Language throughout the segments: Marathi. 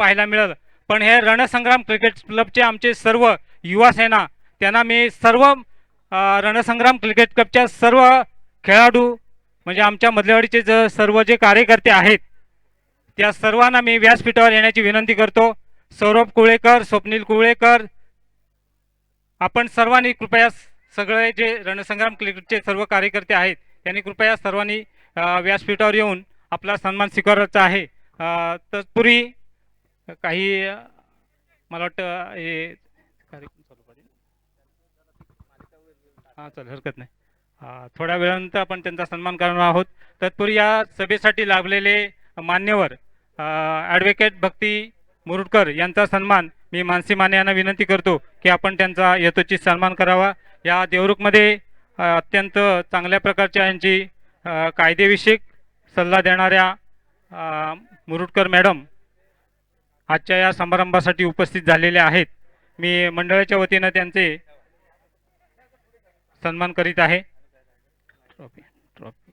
पाहायला मिळालं. पण हे रणसंग्राम क्रिकेट क्लबचे आमचे सर्व युवा सेना, त्यांना मी सर्व रणसंग्राम क्रिकेट क्लबच्या सर्व खेळाडू म्हणजे आमच्या मधलेवाडीचे सर्व जे कार्यकर्ते आहेत त्या सर्वांना मी व्यासपीठावर येण्याची विनंती करतो. सौरभ कुळेकर, स्वप्नील कुळेकर, आपण सर्वांनी कृपया, सगळे जे रणसंग्राम क्रिकेटचे सर्व कार्यकर्ते आहेत त्यांनी कृपया सर्वांनी व्यासपीठावर येऊन आपला सन्मान स्वीकारायचा आहे. तत्पूर्वी काही मला वाटतं हे कार्यक्रम चालू पाहिजे. हां, चल हरकत नाही. थोड्या वेळानंतर आपण त्यांचा सन्मान करणार आहोत. तत्पूर्वी या सभेसाठी लाभलेले मान्यवर ॲडव्होकेट भक्ती मुरुडकर यांचा सन्मान मी मानसी माने यांना विनंती करतो की आपण त्यांचा यथोचित सन्मान करावा. या देवरुखमध्ये अत्यंत चांगल्या प्रकारच्या यांची कायदेविषयक सल्ला देणाऱ्या मुरुडकर मॅडम आजच्या या समारंभासाठी उपस्थित झालेल्या आहेत. मी मंडळाच्या वतीनं त्यांचे सन्मान करीत आहे. ट्रॉफी ट्रॉफी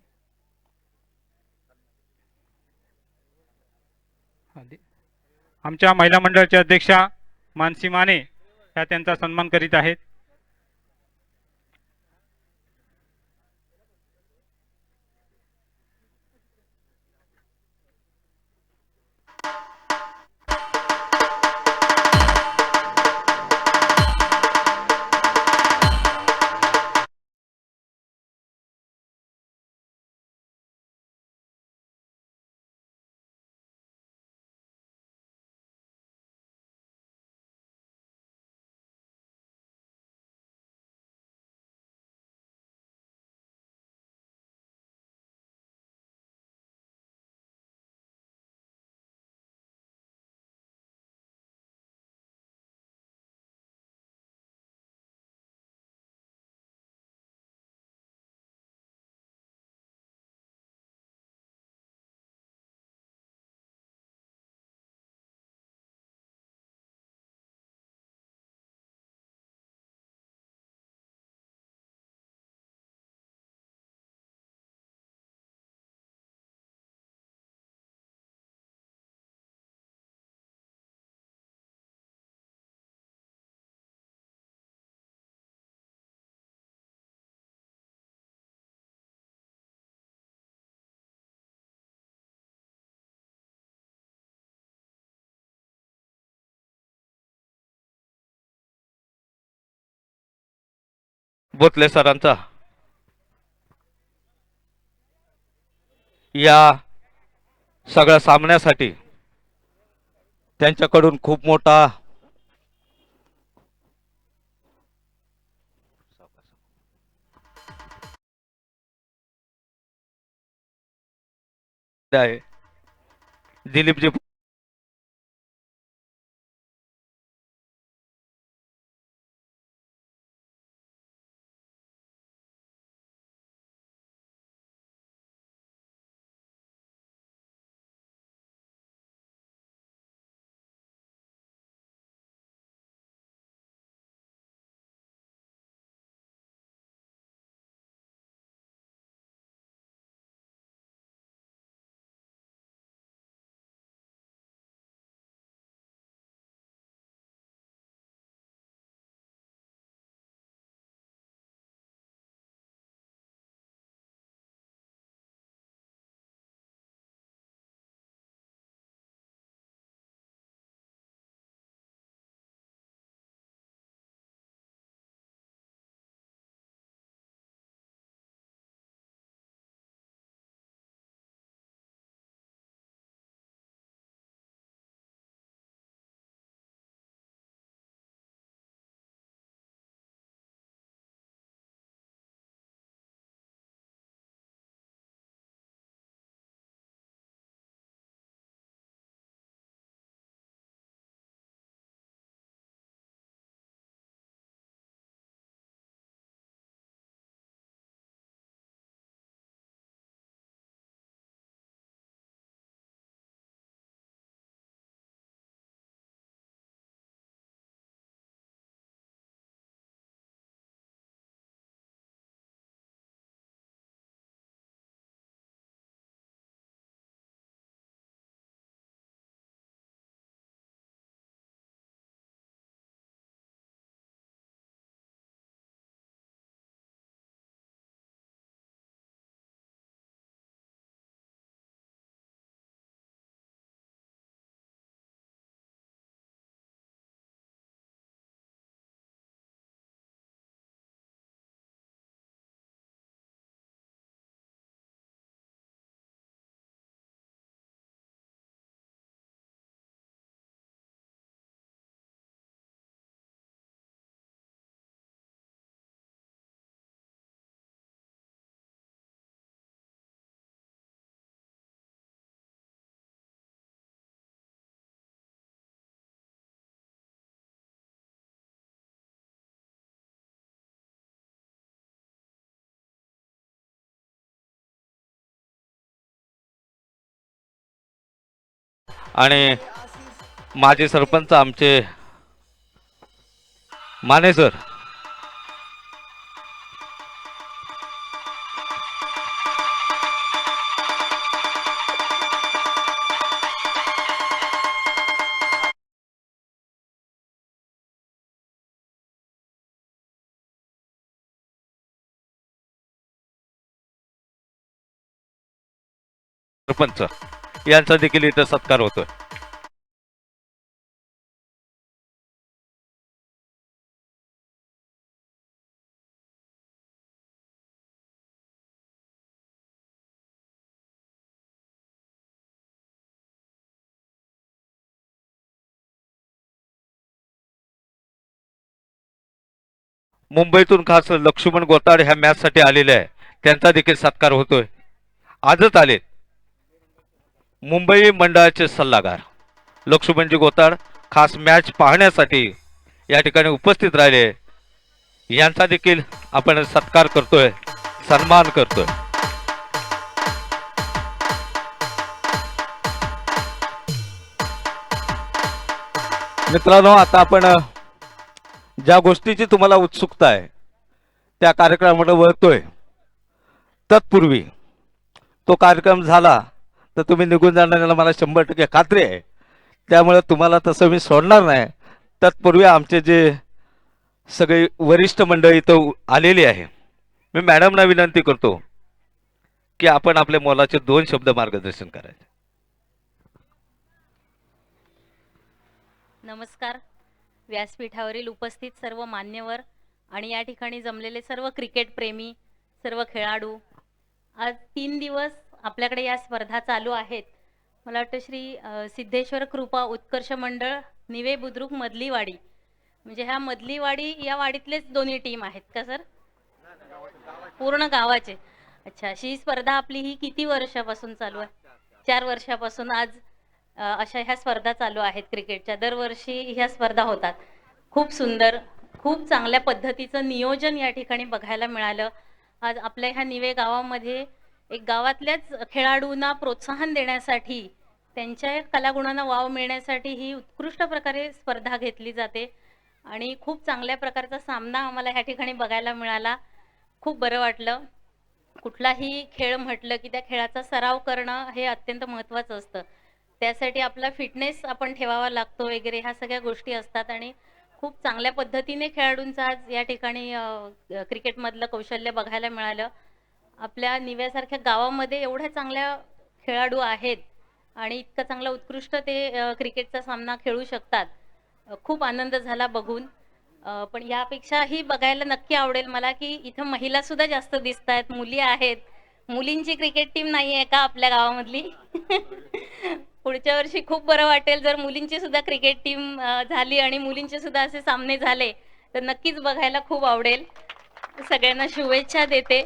आमच्या महिला मंडळाच्या अध्यक्षा मानसी माने या त्यांचा सन्मान करीत आहेत. बोतले सरांचा या सगळ्या सामन्यासाठी त्यांच्याकडून खूप मोठा आहे. दिलीपजी आणि माजी सरपंच आमचे माने सर. सरपंच यांचा देखील इथं सत्कार होतोय. मुंबईतून खास लक्ष्मण गोताड ह्या मॅच साठी आलेले आहे, त्यांचा देखील सत्कार होतोय. आजच आले मुंबई मंडळाचे सल्लागार लक्ष्मणजी गोताड खास मॅच पाहण्यासाठी या ठिकाणी उपस्थित राहिले. यांचा देखील आपण सत्कार करतोय, सन्मान करतोय. मित्रांनो, आता आपण ज्या गोष्टीची तुम्हाला उत्सुकता आहे त्या कार्यक्रमाकडे वळतोय. तत्पूर्वी तो कार्यक्रम झाला तर तुम्ही निघून जाणार याला मला 100% खात्री आहे. त्यामुळे तुम्हाला तसं मी सोडणार नाही. तत्पूर्वी आमचे जे सगळे वरिष्ठ मंडळी इथं आलेली आहे, मी मॅडमना विनंती करतो की आपण आपले मोलाचे 2 शब्द मार्गदर्शन करायचे. नमस्कार. व्यासपीठावरील उपस्थित सर्व मान्यवर आणि या ठिकाणी जमलेले सर्व क्रिकेट प्रेमी, सर्व खेळाडू, आज 3 दिवस आपल्याकडे या स्पर्धा चालू आहेत. मला वाटतं श्री सिद्धेश्वर कृपा उत्कर्ष मंडळ निवे बुद्रुक मधलीवाडी, म्हणजे ह्या मधलीवाडी या वाडीतलेच दोन्ही टीम आहेत का सर? पूर्ण गावाचे. अच्छा, ही स्पर्धा आपली ही किती वर्षापासून चालू आहे? 4 वर्षापासून आज अशा ह्या स्पर्धा चालू आहेत क्रिकेटच्या. दरवर्षी ह्या स्पर्धा होतात. खूप सुंदर, खूप चांगल्या पद्धतीचं नियोजन या ठिकाणी बघायला मिळालं. आज आपल्या ह्या निवे गावामध्ये एक गावातल्याच खेळाडूंना प्रोत्साहन देण्यासाठी, त्यांच्या कलागुणांना वाव मिळण्यासाठी ही उत्कृष्ट प्रकारे स्पर्धा घेतली जाते आणि खूप चांगल्या प्रकारचा सामना आम्हाला ह्या ठिकाणी बघायला मिळाला. खूप बरं वाटलं. कुठलाही खेळ म्हटलं की त्या खेळाचा सराव करणं हे अत्यंत महत्त्वाचं असतं. त्यासाठी आपला फिटनेस आपण ठेवावा लागतो वगैरे, ह्या सगळ्या गोष्टी असतात आणि खूप चांगल्या पद्धतीने खेळाडूंचं आज या ठिकाणी क्रिकेटमधलं कौशल्य बघायला मिळालं. आपल्या निव्यासारख्या गावामध्ये एवढ्या चांगल्या खेळाडू आहेत आणि इतका चांगला उत्कृष्ट ते क्रिकेटचा सामना खेळू शकतात. खूप आनंद झाला बघून. पण यापेक्षाही बघायला नक्की आवडेल मला की इथं महिला सुद्धा जास्त दिसत आहेत, मुली आहेत. मुलींची क्रिकेट टीम नाही आहे का आपल्या गावामधली? पुढच्या वर्षी खूप बरं वाटेल जर मुलींची सुद्धा क्रिकेट टीम झाली आणि मुलींचे सुद्धा असे सामने झाले तर नक्कीच बघायला खूप आवडेल. सगळ्यांना शुभेच्छा देते.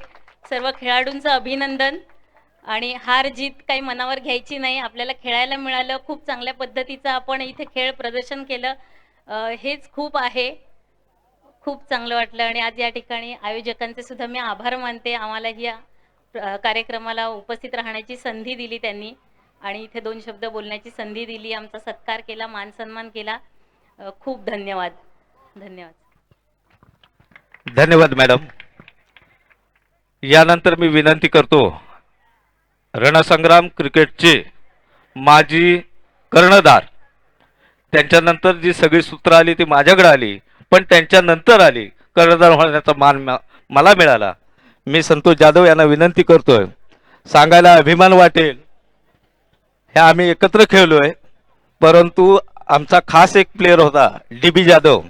सर्व खेळाडूंचं अभिनंदन. आणि हार जीत काही मनावर घ्यायची नाही. आपल्याला खेळायला मिळालं, खूप चांगल्या पद्धतीचं आपण इथे खेळ प्रदर्शन केलं, हेच खूप आहे. खूप चांगलं वाटलं. आणि आज या ठिकाणी आयोजकांचे सुद्धा मी आभार मानते. आम्हाला या कार्यक्रमाला उपस्थित राहण्याची संधी दिली त्यांनी आणि इथे 2 शब्द बोलण्याची संधी दिली, आमचा सत्कार केला, मान सन्मान केला. खूप धन्यवाद. धन्यवाद. धन्यवाद मॅडम. यानंतर मी विनंती करतो रणसंग्राम क्रिकेटचे माजी कर्णधार, त्यांच्यानंतर जी सगळी सूत्र आली ती माझ्याकडे आली, पण त्यांच्यानंतर आली कर्णधार होण्याचा मान मला मिळाला. मी संतोष जाधव यांना विनंती करतोय, सांगायला अभिमान वाटेल हे आम्ही एकत्र खेळलोय, परंतु आमचा खास एक प्लेयर होता DB जाधव.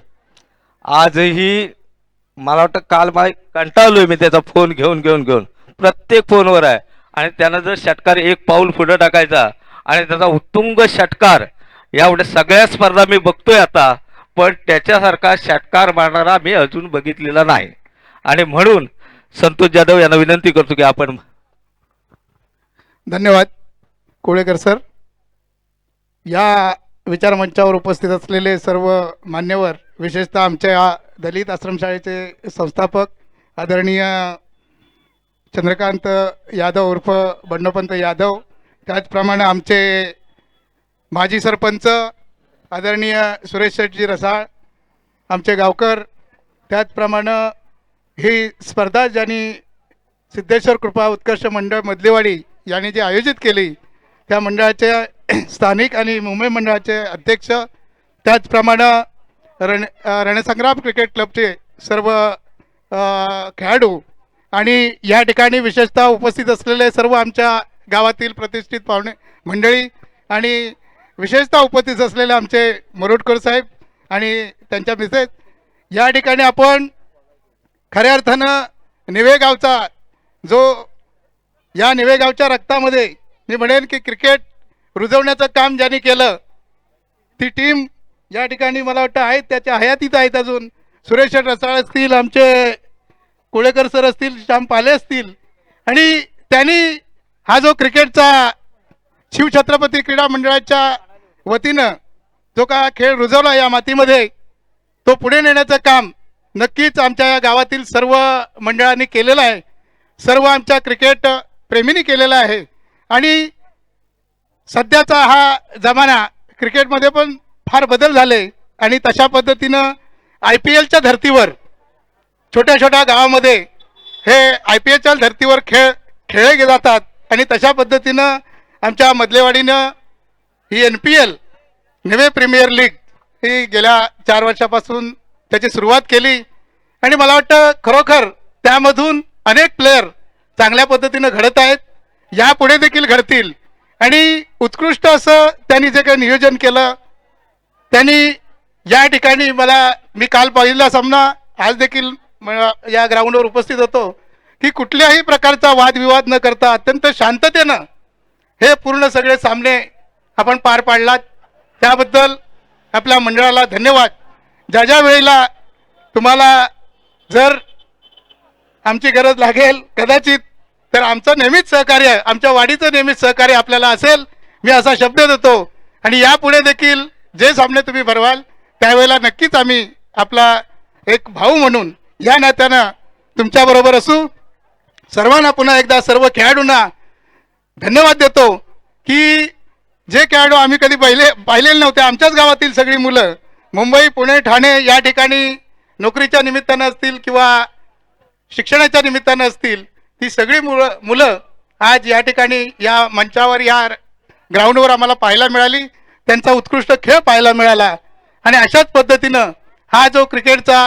आजही मला वाटतं काल कंटाळलोय मी त्याचा फोन घेऊन प्रत्येक फोनवर आहे. आणि त्यानं जर षटकार एक पाऊल पुढे टाकायचा आणि त्याचा उत्तुंग षटकार, यावेळी सगळ्या स्पर्धा मी बघतोय आता, पण त्याच्यासारखा षटकार मारणारा मी अजून बघितलेला नाही. आणि म्हणून संतोष जाधव यांना विनंती करतो की आपण. धन्यवाद कोळेकर सर. या विचारमंचावर उपस्थित असलेले सर्व मान्यवर, विशेषतः आमच्या या दलित आश्रमशाळेचे संस्थापक आदरणीय चंद्रकांत यादव उर्फ बंडोपंत यादव, त्याचप्रमाणे आमचे माजी सरपंच आदरणीय सुरेश शेठजी रसाळ, आमचे गावकर, त्याचप्रमाणे ही स्पर्धा ज्यांनी सिद्धेश्वर कृपा उत्कर्ष मंडळ मधलेवाडी यांनी जी आयोजित केली त्या मंडळाचे स्थानिक आणि मुंबई मंडळाचे अध्यक्ष, त्याचप्रमाणे रणसंग्राम क्रिकेट क्लबचे सर्व खेळाडू आणि या ठिकाणी विशेषतः उपस्थित असलेले सर्व आमच्या गावातील प्रतिष्ठित पाहुणे मंडळी आणि विशेषतः उपस्थित असलेले आमचे मरोडकर साहेब आणि त्यांच्या मिसेस, या ठिकाणी आपण खऱ्या अर्थानं निवेगावचा जो या निवेगावच्या रक्तामध्ये मी म्हणेन की क्रिकेट रुजवण्याचं काम ज्यांनी केलं ती टीम या ठिकाणी मला वाटतं आहेत, त्याच्या हयातीत आहेत अजून. सुरेश रसाळ असतील, आमचे कुळेकर सर असतील, श्याम पाले असतील, आणि त्यांनी हा जो क्रिकेटचा शिवछत्रपती क्रीडा मंडळाच्या वतीनं जो का खेळ रुजवला या मातीमध्ये तो पुढे नेण्याचं काम नक्कीच आमच्या या गावातील सर्व मंडळांनी केलेलं आहे, सर्व आमच्या क्रिकेट प्रेमींनी केलेला आहे. आणि सध्याचा हा जमाना क्रिकेटमध्ये पण फार बदल झाले आणि तशा पद्धतीनं IPLच्या धर्तीवर छोट्या छोट्या गावामध्ये हे IPLच्या धर्तीवर खेळले जातात आणि तशा पद्धतीनं आमच्या मधलेवाडीनं ही NPL नवे प्रीमियर लीग ही गेल्या 4 वर्षापासून त्याची सुरुवात केली आणि मला वाटतं खरोखर त्यामधून अनेक प्लेयर चांगल्या पद्धतीनं घडत आहेत, यापुढे देखील घडतील. आणि उत्कृष्ट असं त्यांनी जे काही नियोजन केलं त्यांनी या ठिकाणी मी काल पहिला सामना आज देखील या ग्राउंडवर उपस्थित होतो की कुठल्याही प्रकारचा वादविवाद न करता अत्यंत शांततेनं हे पूर्ण सगळे सामने आपण पार पाडलात, त्याबद्दल आपल्या मंडळाला धन्यवाद. ज्या ज्या वेळेला तुम्हाला जर आमची गरज लागेल कदाचित तर आमचं नेहमीच सहकार्य, आमच्या वाडीचं नेहमीच सहकार्य आपल्याला असेल, मी असा शब्द देतो. आणि यापुढे देखील जे सामने तुम्ही भरवाल त्यावेळेला नक्कीच आम्ही आपला एक भाऊ म्हणून या नात्यानं तुमच्याबरोबर असू. सर्वांना पुन्हा एकदा सर्व खेळाडूंना धन्यवाद देतो की जे खेळाडू आम्ही कधी पाहिलेले नव्हते, आमच्याच गावातील सगळी मुलं मुंबई, पुणे, ठाणे या ठिकाणी नोकरीच्या निमित्तानं असतील किंवा शिक्षणाच्या निमित्तानं असतील, ती सगळी मुलं आज या ठिकाणी या मंचावर या ग्राउंडवर आम्हाला पाहायला मिळाली, त्यांचा उत्कृष्ट खेळ पाहायला मिळाला. आणि अशाच पद्धतीनं हा जो क्रिकेटचा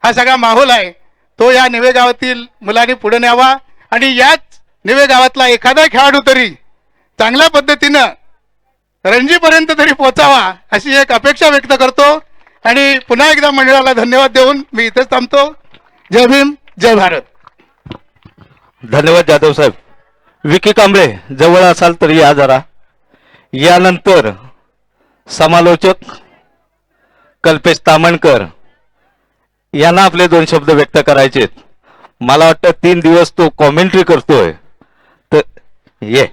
हा सगळा माहोल आहे तो या निवे गावातील मुलांनी पुढे न्यावा आणि याच निवे गावातला एखादा खेळाडू तरी चांगल्या पद्धतीनं रणजीपर्यंत तरी पोहोचावा अशी एक अपेक्षा व्यक्त करतो. आणि पुन्हा एकदा मंडळाला धन्यवाद देऊन मी इथेच थांबतो. जय भीम, जय भारत. धन्यवाद जाधव साहेब. विकी कांबळे जवळ असाल तर या जरा. यानंतर समालोचक कल्पेश तामणकर यांना आपले 2 शब्द व्यक्त करायचेत. मला वाटतं 3 दिवस तो कॉमेंट्री करतोय तर ये.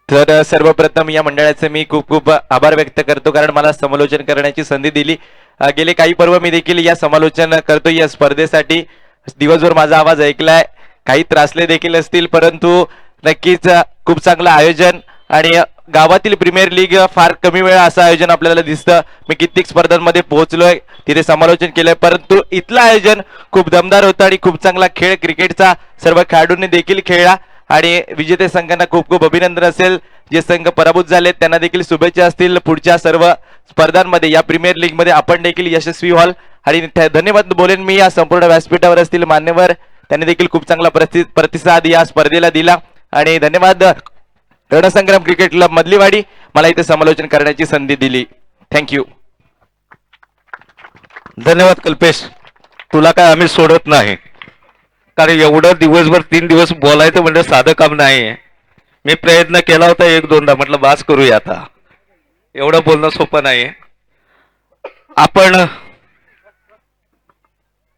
तर सर्वप्रथम या मंडळाचे मी खूप खूप आभार व्यक्त करतो, कारण मला समालोचन करण्याची संधी दिली. गेले काही पर्व मी देखील या समालोचन करतो या स्पर्धेसाठी. दिवसभर माझा आवाज ऐकलाय, काही त्रासले देखील असतील, परंतु नक्कीच खूप चांगलं आयोजन आणि गावातील प्रीमियर लीग फार कमी वेळा असं आयोजन आपल्याला दिसतं. मी कित्येक स्पर्धांमध्ये पोहोचलोय, तिथे समालोचन केलंय, परंतु इथलं आयोजन खूप दमदार होतं आणि खूप चांगला खेळ क्रिकेटचा सर्व खेळाडूंनी देखील खेळला. आणि विजेते संघांना खूप खूप अभिनंदन असेल. जे संघ पराभूत झाले त्यांना देखील शुभेच्छा असतील. पुढच्या सर्व स्पर्धांमध्ये या प्रीमियर लीग मध्ये आपण देखील यशस्वी व्हाल. आणि धन्यवाद बोलेन मी या संपूर्ण व्यासपीठावर असतील मान्यवर, त्यांनी देखील खूप चांगला प्रतिसाद या स्पर्धेला दिला. आणि धन्यवाद रणसंग्राम क्रिकेट क्लब मधलीवाडी, मला इथे समालोचन करण्याची संधी दिली. थँक्यू. धन्यवाद कल्पेश. तुला काय आम्ही सोडत नाही, कारण एवढं दिवसभर 3 दिवस बोलायचं म्हणजे साधं काम नाही. मी प्रयत्न केला होता 1-2दा, म्हटलं बास करूया आता, एवढं बोलणं सोपं नाही. आपण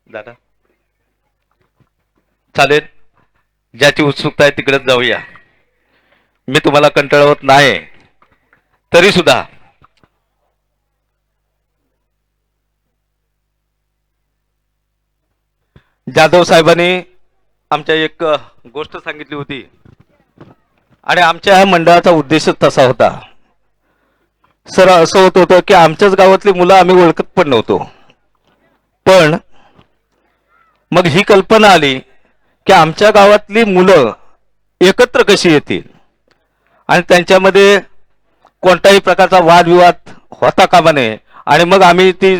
दादा चालेल, ज्याची उत्सुकता आहे तिकडेच जाऊया. मी तुम्हाला कंटाळवत नाही, तरी सुद्धा जाधव साहेबांनी आमच्या एक गोष्ट सांगितली होती आणि आमच्या ह्या मंडळाचा उद्देशच तसा होता. सर, असं होत होतं की आमच्याच गावातली मुलं आम्ही ओळखत पण नव्हतो. पण मग ही कल्पना आली की आमच्या गावातली मुलं एकत्र कशी येतील आणि त्यांच्यामध्ये कोणत्याही प्रकारचा वादविवाद होता कामा नये. आणि मग आम्ही ती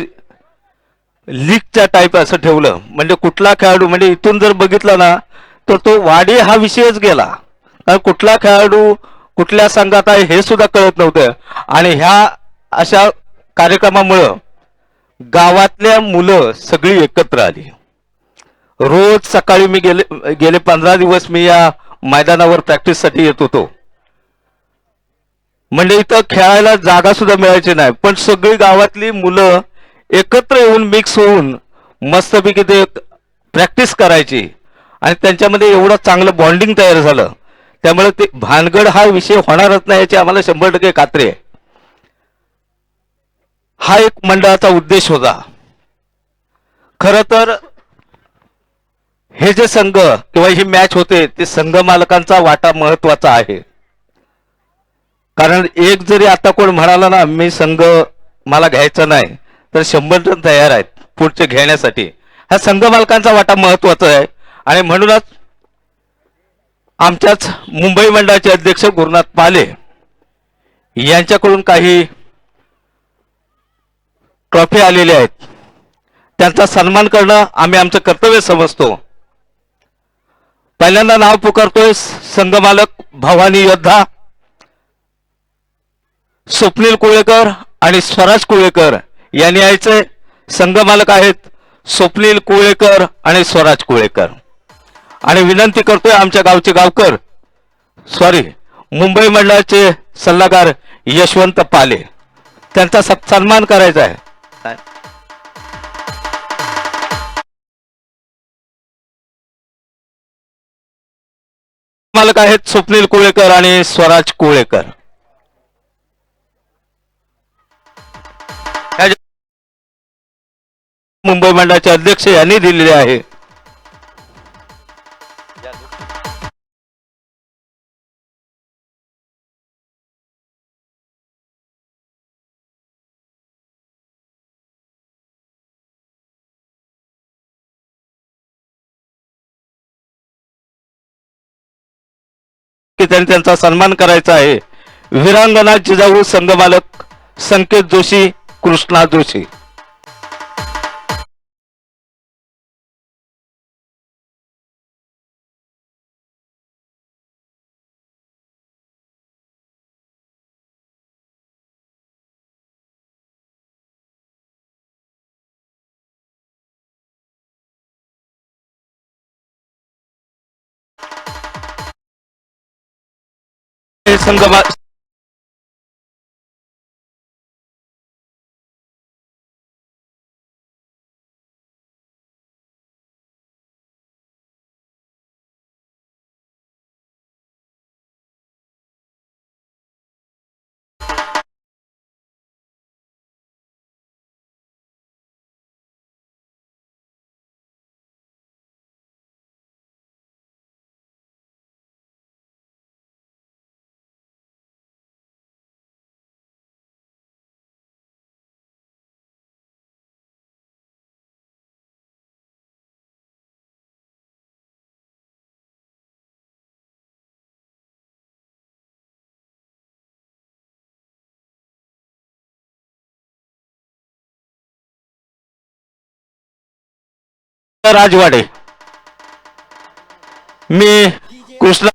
लीगच्या टाईप असं ठेवलं. म्हणजे कुठला खेळाडू, म्हणजे इथून जर बघितलं ना तर तो वाडी हा विषयच गेला. कारण कुठला खेळाडू कुठल्या संघात आहे हे सुद्धा कळत नव्हतं. आणि ह्या अशा कार्यक्रमामुळं गावातल्या मुलं सगळी एकत्र आली. रोज सकाळी मी गेले 15 दिवस मी या मैदानावर प्रॅक्टिससाठी येत होतो. म्हणजे इथं खेळायला जागा सुद्धा मिळायची नाही, पण सगळी गावातली मुलं एकत्र येऊन मिक्स होऊन मस्तपैकी ते प्रॅक्टिस करायची आणि त्यांच्यामध्ये एवढं चांगलं बॉन्डिंग तयार झालं. त्यामुळे ते भानगड हा विषय होणारच नाही याची आम्हाला 100% खात्री आहे. हा एक मंडळाचा उद्देश होता. खरं तर हे जे संघ किंवा ही मॅच होते ते संघ मालकांचा वाटा महत्वाचा आहे. कारण एक जरी आता कोण म्हणाला ना मी संघ मला घ्यायचा नाही, तर 100 जण तयार आहेत पुढचे घेण्यासाठी. हा संघ मालकांचा वाटा महत्वाचा आहे. आणि म्हणूनच आमच्याच मुंबई मंडळाचे अध्यक्ष गुरुनाथ पाले यांच्याकडून काही ट्रॉफी आलेल्या आहेत. त्यांचा सन्मान करणं आम्ही आमचं कर्तव्य समजतो. पहिल्यांदा नाव पुकारतोय संघमालक भवानी योद्धा स्वप्नील कुळेकर आणि स्वराज कुळेकर यांनी यायचे. संघमालक आहेत स्वप्नील कुळेकर आणि स्वराज कुळेकर. आणि विनंती करतोय आमच्या गावचे गावकर मुंबई मंडळाचे सल्लागार यशवंत पाले, त्यांचा सन्मान करायचा आहे. मालक आहेत स्वप्नील कुळेकर आणि स्वराज कुळेकर. मुंबई मंडळाचे अध्यक्ष यांनी दिलेले आहे. की त्यांनी त्यांचा सन्मान करायचा आहे. वीरांगणा जिजाऊ संघमालक संकेत जोशी, कृष्णा जोशी. संघ राजवाडे. मी कृष्णा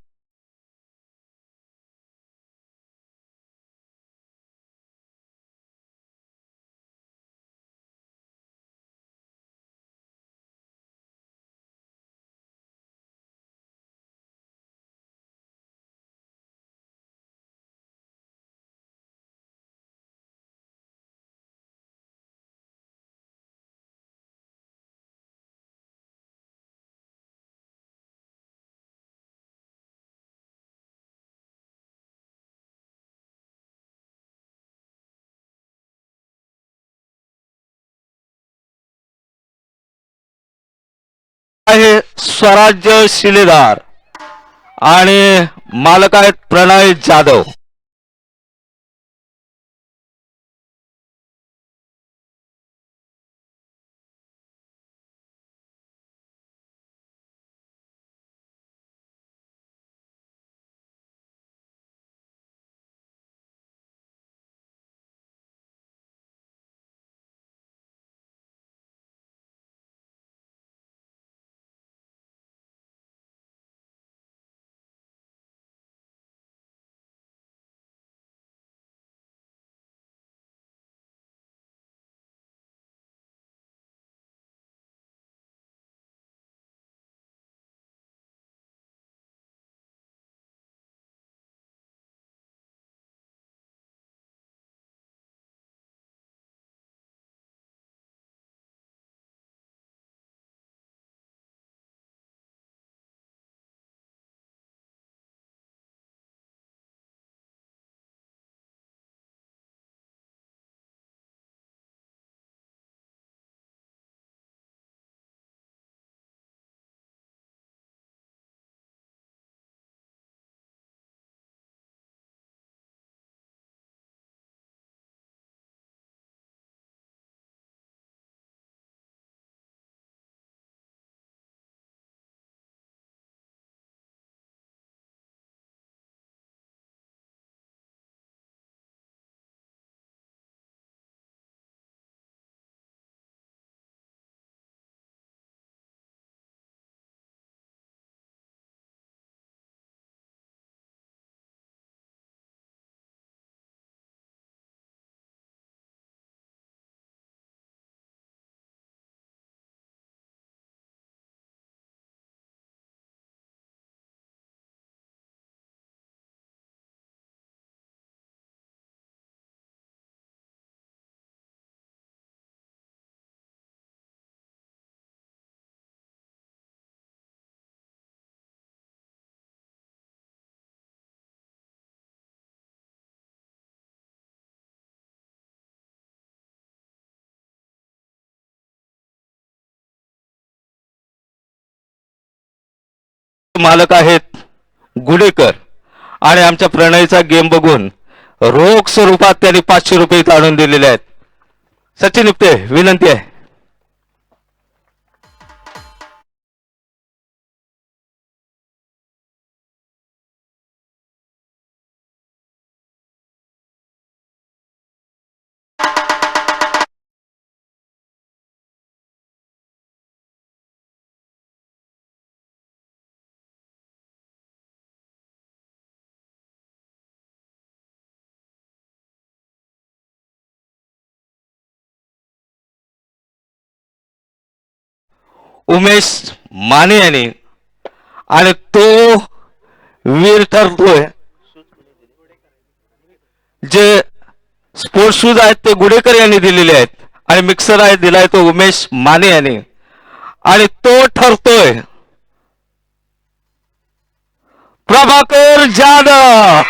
स्वराज्य शिलेदार आणि मालक आहेत प्रणय जाधव. मालक आहेत गुडेकर आणि आमच्या प्रणयचा गेम बघून रोख स्वरूपात त्यांनी 500 रुपये इथं आणून दिलेले आहेत. सचिन उपते विनंती आहे. उमेश माने यांनी आणि तो वीर ठरतोय. जे स्पोर्ट्स शूज आहेत ते गुडेकर यांनी दिलेले आहेत आणि मिक्सर आहे दिलाय तो उमेश माने यांनी आणि तो ठरतोय प्रभाकर जाधव.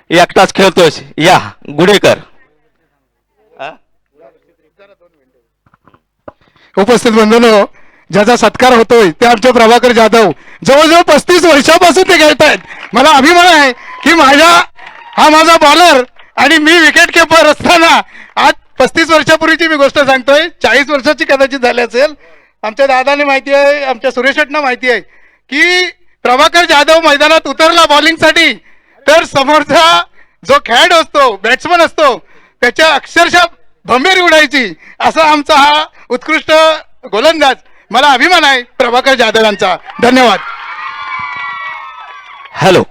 एकटाच खेळतोय या गुडेकर. उपस्थित बंधूंनो, ज्याचा सत्कार होतोय ते आमचे प्रभाकर जाधव. जवळजवळ 35 वर्षापासून ते खेळत आहेत. मला अभिमान आहे की हा माझा बॉलर आणि मी विकेट किपर असताना आज 35 वर्षापूर्वीची मी गोष्ट सांगतोय, 40 वर्षाची कदाचित झाली असेल. आमच्या दादाने माहिती आहे, आमच्या सुरेश शेटना माहिती आहे की प्रभाकर जाधव मैदानात उतरला बॉलिंगसाठी तर समोरचा जो खेळाडू असतो, बॅट्समन असतो, त्याच्या अक्षरशः भंबेरी उडायची. असा आमचा हा उत्कृष्ट गोलंदाज. मला अभिमान आहे प्रभाकर जाधव यांचा. धन्यवाद. हॅलो.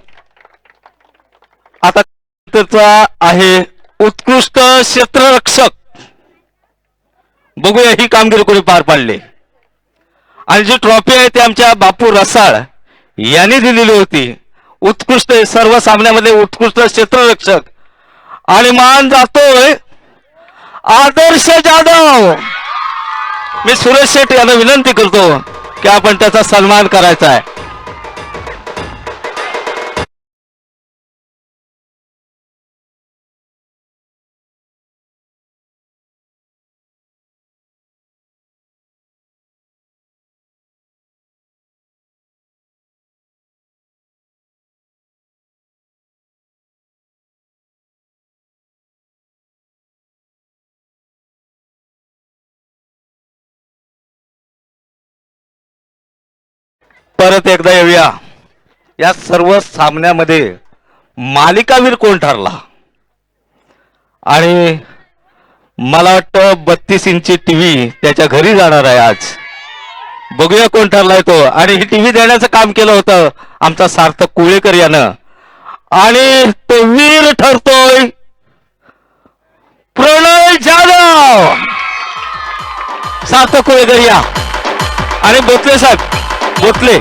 आता नंतरचा आहे उत्कृष्ट क्षेत्ररक्षक. बघूया ही कामगिरी कोणी पार पाडली. आणि जी ट्रॉफी आहे ती आमच्या बापू रसाळ यांनी दिलेली होती. उत्कृष्ट सर्व सामन्यामध्ये उत्कृष्ट क्षेत्ररक्षक आणि मान जातोय आदर्श जाधव. मी सुरेश शेट्टी यांना विनंती करतो की आपण त्याचा सन्मान करायचा आहे. परत एकदा येऊया. या सर्व सामन्यामध्ये मालिकावीर कोण ठरला आणि मला वाटतं 32 इंची टीव्ही त्याच्या घरी जाणार आहे आज. बघूया कोण ठरलाय तो. आणि ही टीव्ही देण्याचं काम केलं होतं आमचा सार्थक कुळेकर यानं. आणि तो वीर ठरतोय प्रणय जाधव. सार्थक कुळेकर या. आणि बोतले साहेब, बोतले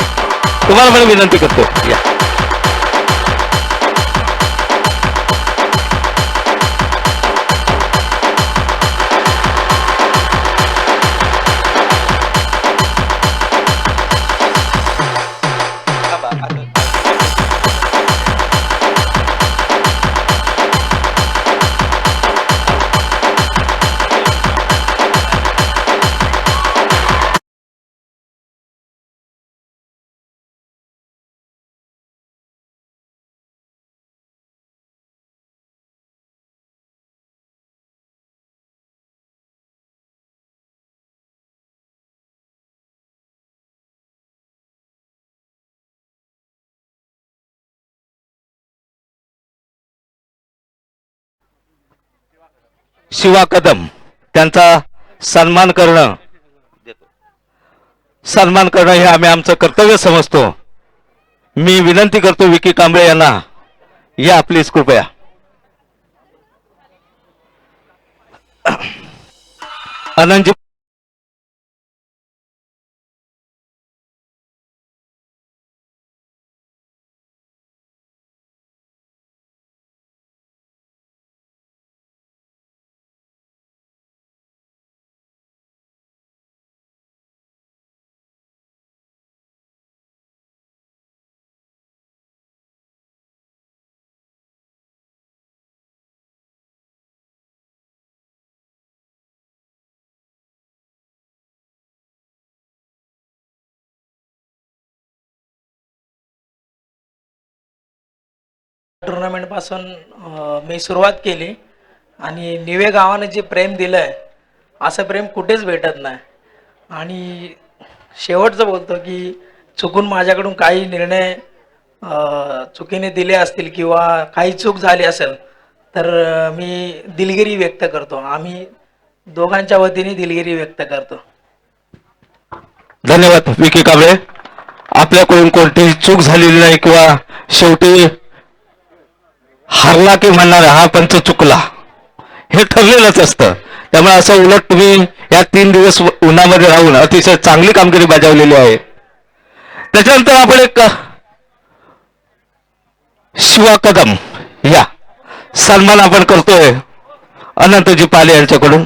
तुम्हाला पण विनंती करतो या. शिवा कदम त्यांचा सन्मान करणं हे आम्ही आमचं कर्तव्य समजतो. मी विनंती करतो विकी कांबळे यांना या प्लीज कृपया. आनंदजी टुर्नामेंट पासून मी सुरुवात केली आणि निवे गावाने जे प्रेम दिलंय असं प्रेम कुठेच भेटत नाही. आणि शेवटचं बोलतो की चुकून माझ्याकडून काही निर्णय चुकीने दिले असतील किंवा काही चूक झाली असेल तर मी दिलगिरी व्यक्त करतो. आम्ही दोघांच्या वतीने दिलगिरी व्यक्त करतो. धन्यवाद विकी कांबळे. आपल्याकडून कोणतीही चूक झालेली नाही किंवा शेवटी हारला की म्हणणार हा पंच चुकला हे ठरलेलंच असतं. त्यामुळे असं उलट तुम्ही या 3 दिवस उन्हामध्ये राहून अतिशय चांगली कामगिरी बजावलेली आहे. त्याच्यानंतर आपण एक शिवा कदम या सन्मान आपण करतोय अनंतजी पाले यांच्याकडून.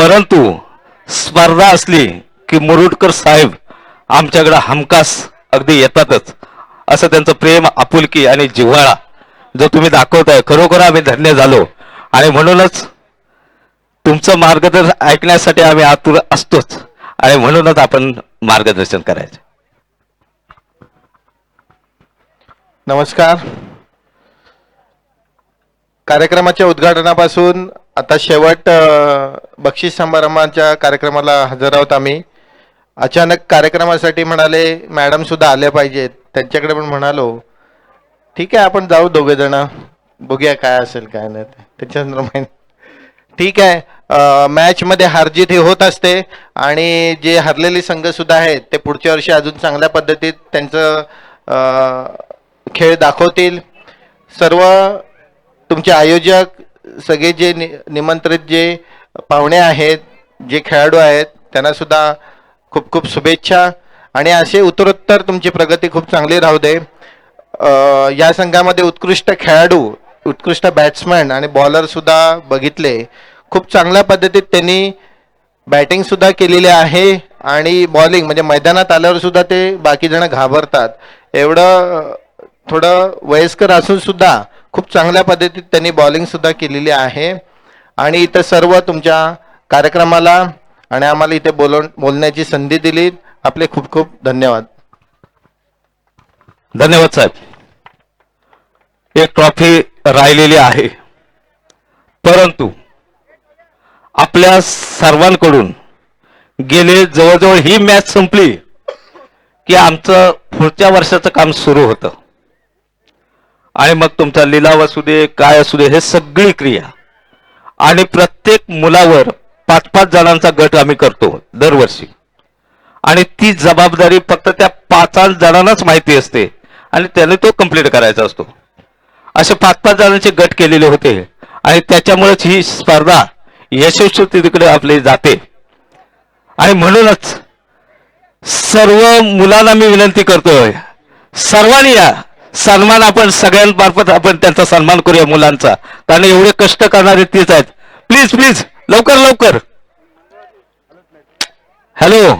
परंतु स्पर्धा असली की मुरुडकर साहेब आमच्याकडे हमखास अगदी येतातच. असं त्यांचं प्रेम, आपुलकी आणि जिव्हाळा जो तुम्ही दाखवताय, खरोखर आम्ही धन्य झालो. आणि म्हणूनच तुमचं मार्गदर्शन ऐकण्यासाठी आम्ही आतुर असतोच आणि म्हणूनच आपण मार्गदर्शन करायचं. नमस्कार. कार्यक्रमाच्या उद्घाटनापासून आता शेवट बक्षीस समारंभाच्या कार्यक्रमाला हजर आहोत आम्ही. अचानक कार्यक्रमासाठी म्हणाले मॅडम सुद्धा आल्या पाहिजेत, त्यांच्याकडे पण म्हणालो ठीक आहे आपण जाऊ दोघे जण, बघूया काय असेल काय नाही ते. त्याच्यानंतर ठीक आहे. मॅचमध्ये हारजीत ही होत असते आणि जे हरलेले संघ सुद्धा आहेत ते पुढच्या वर्षी अजून चांगल्या पद्धतीत त्यांचं खेळ दाखवतील. सर्व तुमचे आयोजक, सगळे जे निमंत्रित जे पाहुणे आहेत, जे खेळाडू आहेत, त्यांना सुद्धा खूप खूप शुभेच्छा आणि असे उत्तरोत्तर तुमची प्रगती खूप चांगली राहू दे. या संघामध्ये उत्कृष्ट खेळाडू, उत्कृष्ट बॅट्समॅन आणि बॉलर सुद्धा बघितले. खूप चांगल्या पद्धतीत त्यांनी बॅटिंग सुद्धा केलेली आहे आणि बॉलिंग म्हणजे मैदानात आल्यावर सुद्धा ते बाकी जण घाबरतात. एवढं थोडं वयस्कर असून सुद्धा खूप चांगल्या पद्धतीत त्यांनी बॉलिंग सुद्धा केलेली आहे. आणि इथं सर्व तुमच्या कार्यक्रमाला आणि आम्हाला इथे बोलण्याची संधी दिली. आपले खूप खूप धन्यवाद. धन्यवाद साहेब. एक ट्रॉफी राहिलेली आहे, परंतु आपल्या सर्वांकडून गेले जवळजवळ ही मॅच संपली की आमचं पुढच्या वर्षाचं काम सुरू होतं. आणि मग तुमचा लिलाव असू दे, काय असू दे, हे सगळी क्रिया आणि प्रत्येक मुलावर 5-5 जणांचा गट आम्ही करतो दरवर्षी. आणि ती जबाबदारी फक्त त्या 5 जणांनाच माहिती असते आणि त्याने तो कंप्लीट करायचा असतो. असे 5-5 जणांचे गट केलेले होते आणि त्याच्यामुळेच ही स्पर्धा यशस्वीतेकडे आपली जाते. आणि म्हणूनच सर्व मुलांना मी विनंती करतोय, सर्वांनी या. सन्मान आपण सगळ्यांमार्फत आपण त्यांचा सन्मान करूया मुलांचा, कारण एवढे कष्ट करणारे तेच आहेत. प्लीज प्लीज लवकर लवकर. हॅलो,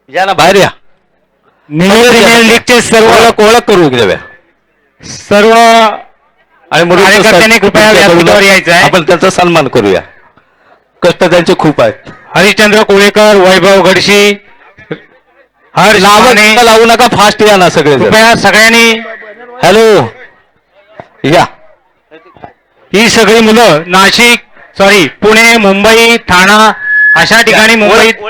या ना बाहेर या. लीगचे सर्व ओळख करू द्याव्या सर्व आणि म्हणून कार्यकर्त्यांनी कृपया व्यासपीठावर यायचं आहे. आपण त्यांचा सन्मान करूया. कष्ट त्यांचे खूप आहेत. हरिश्चंद्र कोळेकर, वैभव घडशी, हर्ष माने, लावू नका, फास्ट या ना सगळे. कृपया सगळ्यांनी. हॅलो, या. ही सगळी मुलं पुणे, मुंबई, ठाणा अशा ठिकाणी मुंबईत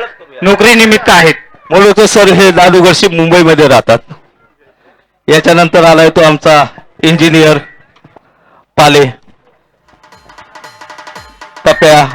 नोकरी निमित्त आहेत. बोलतो सर, हे दादूगडशी मुंबईमध्ये राहतात. याच्यानंतर आलाय तो आमचा इंजिनियर पाले, पप्या.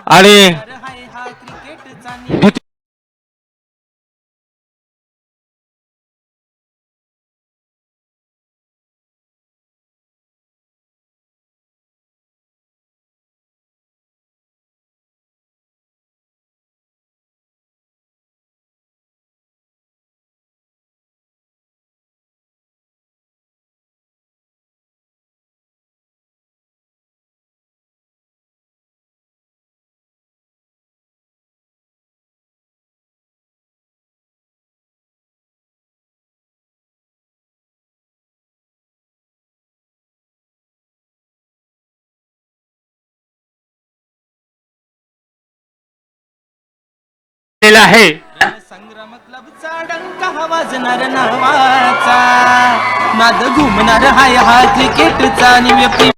आणि आहे संग्राम क्लबचा डंका वाजणार नावाचा नाद घुमणार हाय हा क्रिकेटचा आणि